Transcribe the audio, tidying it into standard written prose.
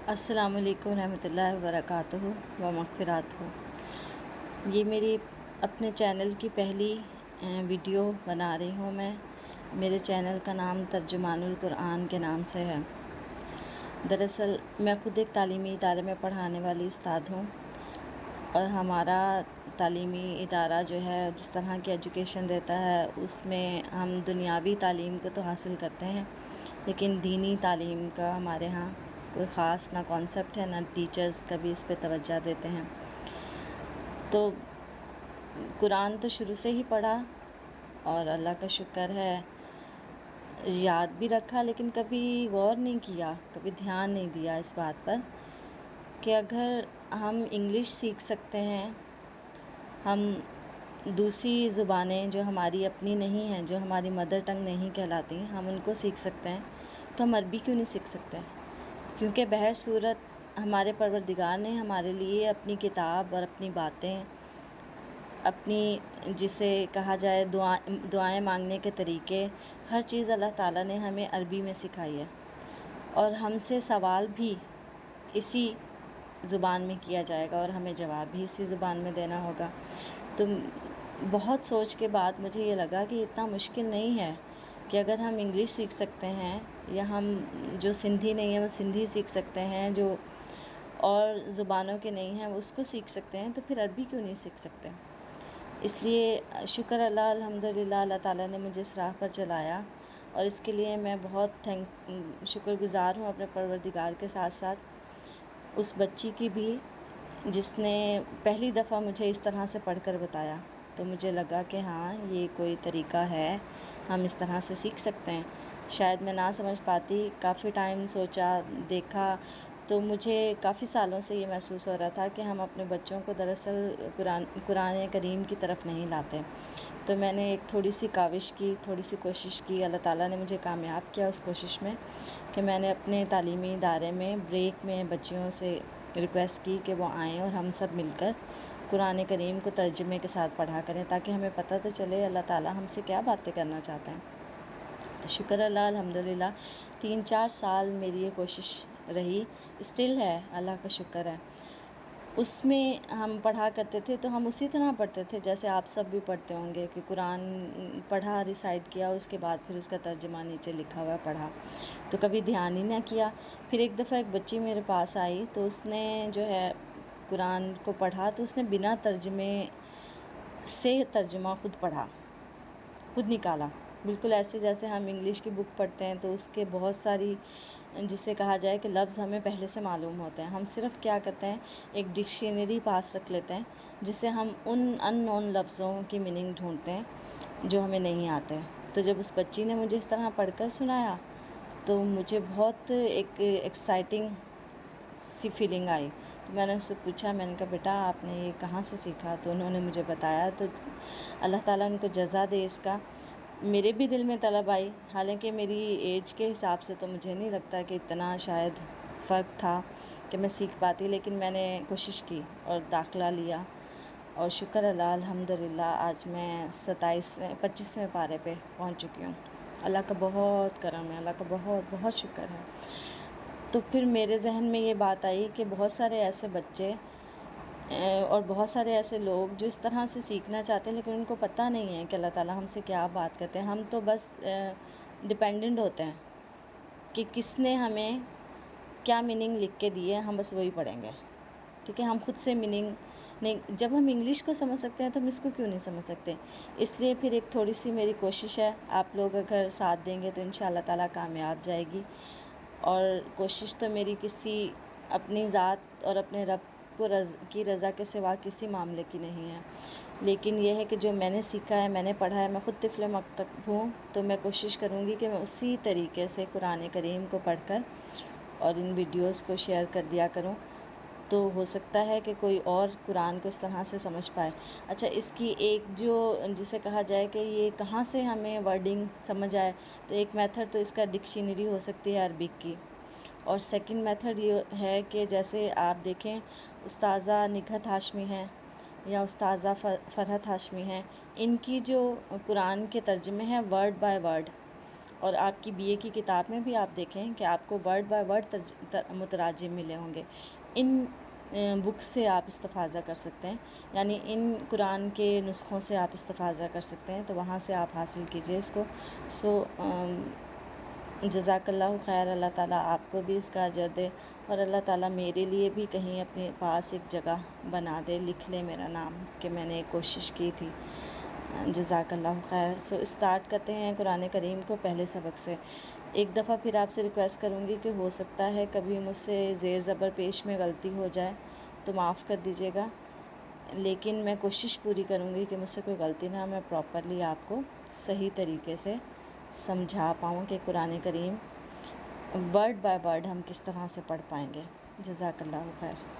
अस्सलाम वालेकुम रहमतुल्लाहि वबरकातुहू व मग़फ़िरातुहू। ये मेरी अपने चैनल की पहली वीडियो बना रही हूँ मैं। मेरे चैनल का नाम तर्जुमानुल कुरान के नाम से है। दरअसल मैं ख़ुद एक तालीमी इदारे में पढ़ाने वाली उस्ताद हूँ और हमारा तालीमी इदारा जो है जिस तरह की एजुकेशन देता है उसमें हम दुनियावी तालीम को तो हासिल करते हैं, लेकिन दीनी तालीम का हमारे यहाँ कोई ख़ास ना कॉन्सेप्ट है, ना टीचर्स कभी इस पे तवज्जो देते हैं। तो कुरान तो शुरू से ही पढ़ा और अल्लाह का शुक्र है याद भी रखा, लेकिन कभी गौर नहीं किया, कभी ध्यान नहीं दिया इस बात पर कि अगर हम इंग्लिश सीख सकते हैं, हम दूसरी ज़ुबानें जो हमारी अपनी नहीं हैं, जो हमारी मदर टंग नहीं कहलाती, हम उनको सीख सकते हैं, तो हम अरबी क्यों नहीं सीख सकते? क्योंकि बहर सूरत हमारे परवरदिगार ने हमारे लिए अपनी किताब और अपनी बातें, अपनी जिसे कहा जाए दुआएं मांगने के तरीके, हर चीज़ अल्लाह ताला ने हमें अरबी में सिखाई है और हमसे सवाल भी इसी ज़ुबान में किया जाएगा और हमें जवाब भी इसी ज़ुबान में देना होगा। तो बहुत सोच के बाद मुझे ये लगा कि इतना मुश्किल नहीं है कि अगर हम इंग्लिश सीख सकते हैं या हम जो सिंधी नहीं है वो सिंधी सीख सकते हैं, जो और ज़ुबानों के नहीं हैं उसको सीख सकते हैं, तो फिर अरबी क्यों नहीं सीख सकते। इसलिए शुक्र अल्हम्दुलिल्लाह अल्लाह ताला ने मुझे इस राह पर चलाया और इसके लिए मैं बहुत शुक्रगुज़ार हूँ अपने परवरदिगार के साथ साथ उस बच्ची की भी जिसने पहली दफ़ा मुझे इस तरह से पढ़कर बताया। तो मुझे लगा कि हाँ, ये कोई तरीक़ा है, हम इस तरह से सीख सकते हैं। शायद मैं ना समझ पाती, काफ़ी टाइम सोचा देखा, तो मुझे काफ़ी सालों से ये महसूस हो रहा था कि हम अपने बच्चों को दरअसल कुरान करीम की तरफ नहीं लाते। तो मैंने एक थोड़ी सी काविश की, थोड़ी सी कोशिश की, अल्लाह ताला ने मुझे कामयाब किया उस कोशिश में कि मैंने अपने तालीमी इदारे में ब्रेक में बच्चियों से रिक्वेस्ट की कि वो आएँ और हम सब मिलकर कुरान करीम को तर्जुमे के साथ पढ़ा करें, ताकि हमें पता तो चले अल्लाह ताला हमसे क्या बातें करना चाहते हैं। तो शुक्र अल्हम्दुलिल्लाह 3-4 साल मेरी ये कोशिश रही, स्टिल है, अल्लाह का शुक्र है। उसमें हम पढ़ा करते थे तो हम उसी तरह पढ़ते थे जैसे आप सब भी पढ़ते होंगे कि कुरान पढ़ा, रिसाइट किया, उसके बाद फिर उसका तर्जुमा नीचे लिखा हुआ पढ़ा, तो कभी ध्यान ही ना किया। फिर एक दफ़ा एक बच्ची मेरे पास आई तो उसने जो है कुरान को पढ़ा, तो उसने बिना तर्जुमे से तर्जुमा खुद पढ़ा, खुद निकाला, बिल्कुल ऐसे जैसे हम इंग्लिश की बुक पढ़ते हैं तो उसके बहुत सारी जिसे कहा जाए कि लफ्ज़ हमें पहले से मालूम होते हैं। हम सिर्फ़ क्या करते हैं, एक डिक्शनरी पास रख लेते हैं जिससे हम उन अननोन लफ्ज़ों की मीनिंग ढूंढते हैं जो हमें नहीं आते हैं। तो जब उस बच्ची ने मुझे इस तरह पढ़कर सुनाया तो मुझे बहुत एक एक्साइटिंग सी फीलिंग आई। तो मैंने उससे पूछा, मैंने कहा बेटा आपने ये कहाँ से सीखा? तो उन्होंने मुझे बताया। तो अल्लाह ताला उनको जज़ा दे इसका। मेरे भी दिल में तलब आई, हालांकि मेरी एज के हिसाब से तो मुझे नहीं लगता कि इतना शायद फ़र्क था कि मैं सीख पाती, लेकिन मैंने कोशिश की और दाखिला लिया और शुक्र अल्हम्दुलिल्लाह आज मैं 25वें पारे पे पहुंच चुकी हूँ। अल्लाह का बहुत करम है, अल्लाह का बहुत बहुत शुक्र है। तो फिर मेरे जहन में ये बात आई कि बहुत सारे ऐसे बच्चे और बहुत सारे ऐसे लोग जो इस तरह से सीखना चाहते हैं, लेकिन उनको पता नहीं है कि अल्लाह ताला हमसे क्या बात करते हैं। हम तो बस डिपेंडेंट होते हैं कि किसने हमें क्या मीनिंग लिख के दी है, हम बस वही पढ़ेंगे, ठीक है। हम खुद से मीनिंग नहीं, जब हम इंग्लिश को समझ सकते हैं तो हम इसको क्यों नहीं समझ सकते। इसलिए फिर एक थोड़ी सी मेरी कोशिश है, आप लोग अगर साथ देंगे तो इंशाअल्लाह ताला कामयाब जाएगी। और कोशिश तो मेरी किसी अपनी ज़ात और अपने रब की रज़ा के सिवा किसी मामले की नहीं है, लेकिन यह है कि जो मैंने सीखा है, मैंने पढ़ा है, मैं ख़ुद तिफ़्ल मक्तब हूँ, तो मैं कोशिश करूँगी कि मैं उसी तरीके से कुरान करीम को पढ़कर और इन वीडियोस को शेयर कर दिया करूँ, तो हो सकता है कि कोई और कुरान को इस तरह से समझ पाए। अच्छा, इसकी एक जो जिसे कहा जाए कि ये कहाँ से हमें वर्डिंग समझ आए, तो एक मेथड तो इसका डिक्शनरी हो सकती है अरबिक की, और सेकंड मेथड ये है कि जैसे आप देखें उस्ताज़ा निगहत हाशमी हैं या उस्ताज़ा फ़रहत हाशमी हैं, इनकी जो कुरान के तर्जुमे हैं वर्ड बाय वर्ड, اور آپ کی بی اے کی کتاب میں بھی آپ دیکھیں کہ آپ کو ورڈ بائی ورڈ متراجم ملے ہوں گے. ان بکس سے آپ استفاضہ کر سکتے ہیں، یعنی ان قرآن کے نسخوں سے آپ استفاضہ کر سکتے ہیں، تو وہاں سے آپ حاصل کیجئے اس کو. جزاک اللہ خیر. اللہ تعالیٰ آپ کو بھی اس کا اجر دے، اور اللہ تعالیٰ میرے لیے بھی کہیں اپنے پاس ایک جگہ بنا دے، لکھ لے میرا نام کہ میں نے کوشش کی تھی. جزاک اللہ خیر. اسٹارٹ کرتے ہیں قرآن کریم کو پہلے سبق سے. ایک دفعہ پھر آپ سے ریکویسٹ کروں گی کہ ہو سکتا ہے کبھی مجھ سے زیر زبر پیش میں غلطی ہو جائے تو معاف کر دیجیے گا، لیکن میں کوشش پوری کروں گی کہ مجھ سے کوئی غلطی نہ، میں پراپرلی آپ کو صحیح طریقے سے سمجھا پاؤں کہ قرآن کریم ورڈ بائی ورڈ ہم کس طرح سے پڑھ پائیں گے. جزاک اللہ خیر.